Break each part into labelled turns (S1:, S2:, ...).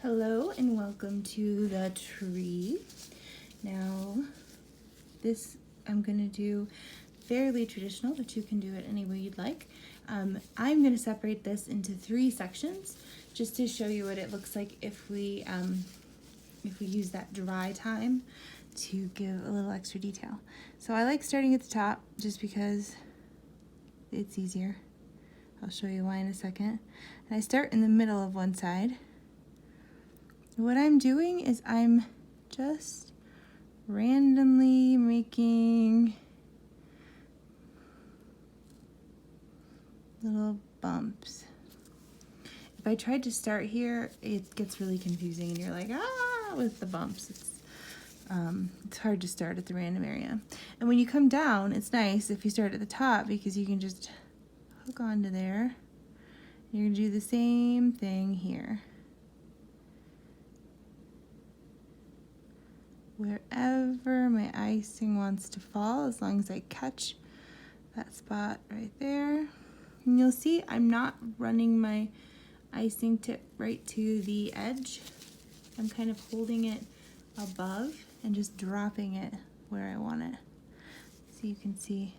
S1: Hello and welcome to the tree. Now, this I'm going to do fairly traditional, but you can do it any way you'd like. I'm going to separate this into 3 sections just to show you what it looks like if we use that dry time to give a little extra detail. So I like starting at the top just because it's easier. I'll show you why in a second. And I start in the middle of one side. What I'm doing is I'm just randomly making little bumps. If I tried to start here, it gets really confusing and you're like, with the bumps. It's hard to start at the random area. And when you come down, it's nice if you start at the top because you can just hook onto there. You're gonna do the same thing here. Wherever my icing wants to fall, as long as I catch that spot right there. And you'll see I'm not running my icing tip right to the edge. I'm kind of holding it above and just dropping it where I want it. So you can see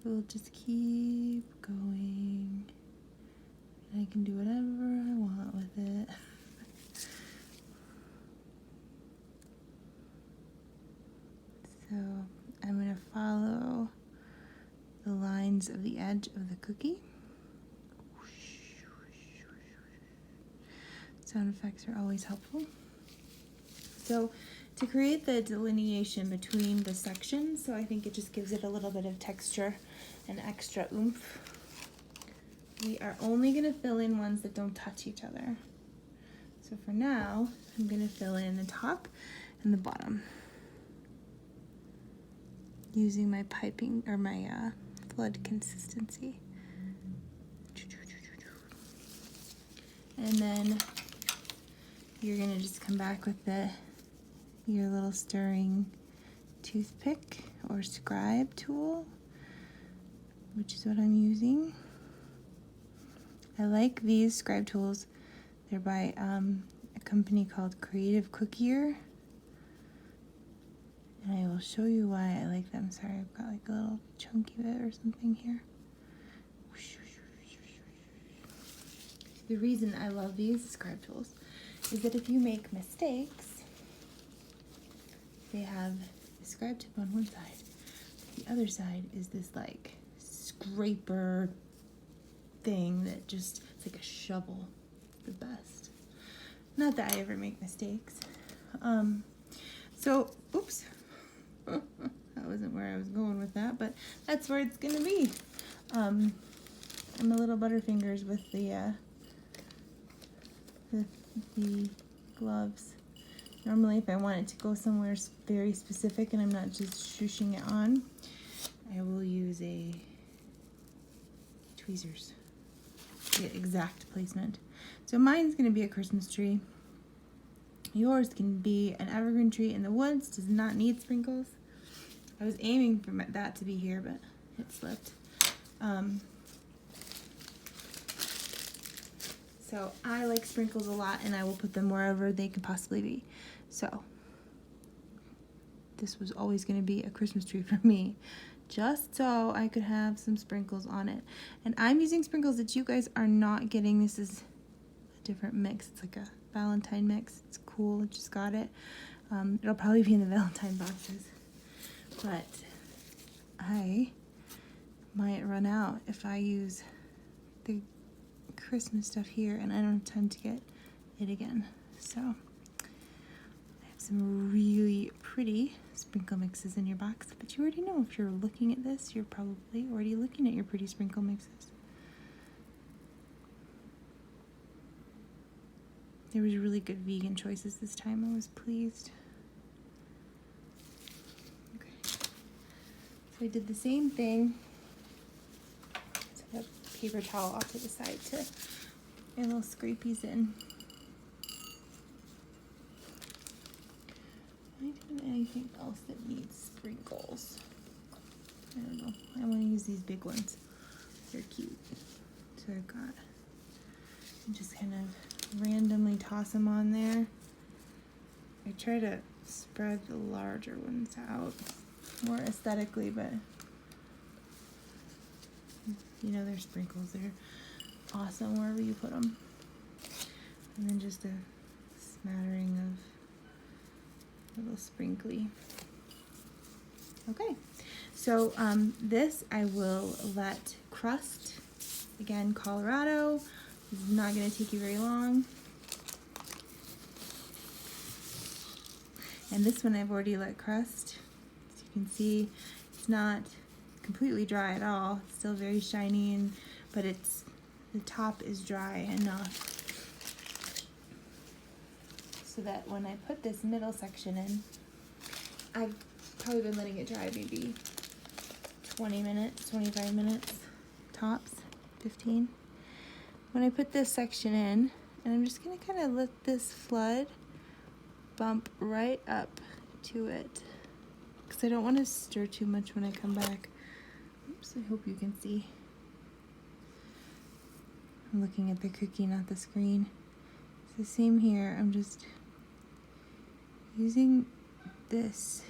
S1: we'll just keep going. And I can do whatever I want with it. So I'm going to follow the lines of the edge of the cookie. Sound effects are always helpful. So to create the delineation between the sections, so I think it just gives it a little bit of texture and extra oomph, we are only going to fill in ones that don't touch each other. So for now, I'm going to fill in the top and the bottom, using my piping or my flood consistency. And then you're gonna just come back with your little stirring toothpick or scribe tool, which is what I'm using. I like these scribe tools. They're by a company called Creative Cookier. And I will show you why I like them. Sorry, I've got like a little chunky bit or something here. The reason I love these scribe tools is that if you make mistakes, they have the scribe tip on one side. The other side is this like scraper thing that just, it's like a shovel. The best. Not that I ever make mistakes. Oops. That wasn't where I was going with that, but that's where it's gonna be. I'm a little butterfingers with the gloves. Normally, if I want it to go somewhere very specific and I'm not just shooshing it on, I will use tweezers to get exact placement. So mine's gonna be a Christmas tree. Yours can be an evergreen tree in the woods, does not need sprinkles. I was aiming for that to be here, but it slipped. So I like sprinkles a lot and I will put them wherever they could possibly be. So this was always going to be a Christmas tree for me, just so I could have some sprinkles on it. And I'm using sprinkles that you guys are not getting. This is a different mix. It's like a Valentine mix. It's cool. I just got it. It'll probably be in the Valentine boxes. But I might run out if I use the Christmas stuff here and I don't have time to get it again. So I have some really pretty sprinkle mixes in your box, but you already know if you're looking at this, you're probably already looking at your pretty sprinkle mixes. There was really good vegan choices this time. I was pleased. Okay. So I did the same thing. Set a paper towel off to the side to get little scrapies in. Am I doing anything else that needs sprinkles? I don't know. I want to use these big ones. They're cute. So I've got, I'm just kind of randomly toss them on there. I try to spread the larger ones out more aesthetically, but you know, they're sprinkles. They're awesome wherever you put them. And then just a smattering of little sprinkly. Okay, so this I will let crust. Again, Colorado. This is not going to take you very long. And this one I've already let crust. As you can see, it's not completely dry at all. It's still very shiny, but the top is dry enough so that when I put this middle section in, I've probably been letting it dry maybe 20 minutes, 25 minutes tops, 15. When I put this section in, and I'm just gonna kind of let this flood bump right up to it because I don't want to stir too much when I come back. Oops, I hope you can see. I'm looking at the cookie, not the screen. It's the same here. I'm just using this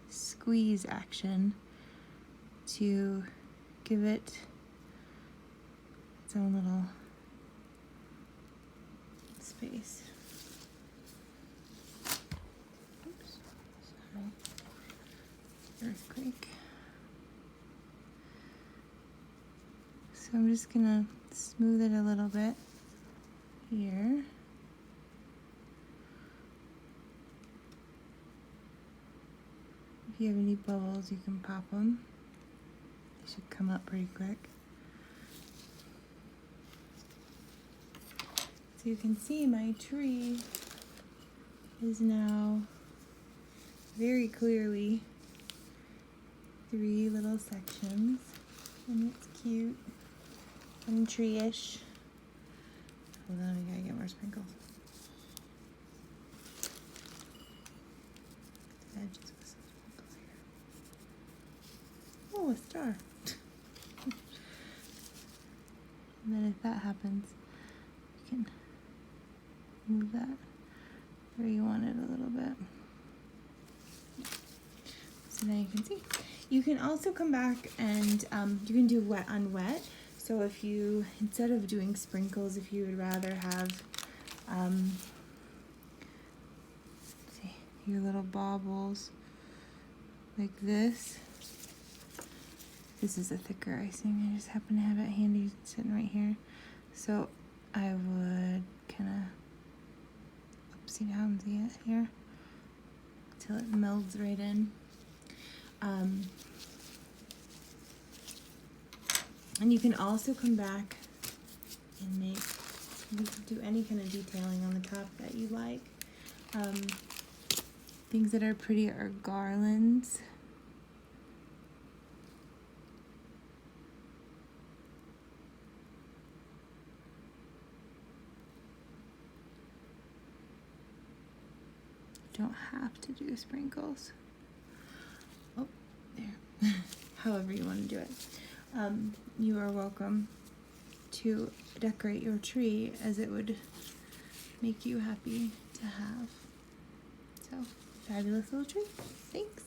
S1: squeeze action to give it its own little space. Oops, sorry. Earthquake. So I'm just gonna smooth it a little bit here. If you have any bubbles, you can pop them. They should come up pretty quick. So you can see my tree is now very clearly 3 little sections, and it's cute and tree-ish. Hold on, I gotta get more sprinkles. Edges with some sprinkles here. Oh, a star. And then if that happens, you can move that where you want it a little bit. So now you can see. You can also come back and you can do wet on wet. So if you, instead of doing sprinkles, if you would rather have see, your little baubles like this. This is a thicker icing. I just happen to have it handy sitting right here. So I would kind of upside down, see it here, till it melds right in. And you can also come back and make, you can do any kind of detailing on the top that you like. Things that are pretty are garlands. Don't have to do sprinkles. Oh, there. However you want to do it. You are welcome to decorate your tree as it would make you happy to have. So, fabulous little tree. Thanks.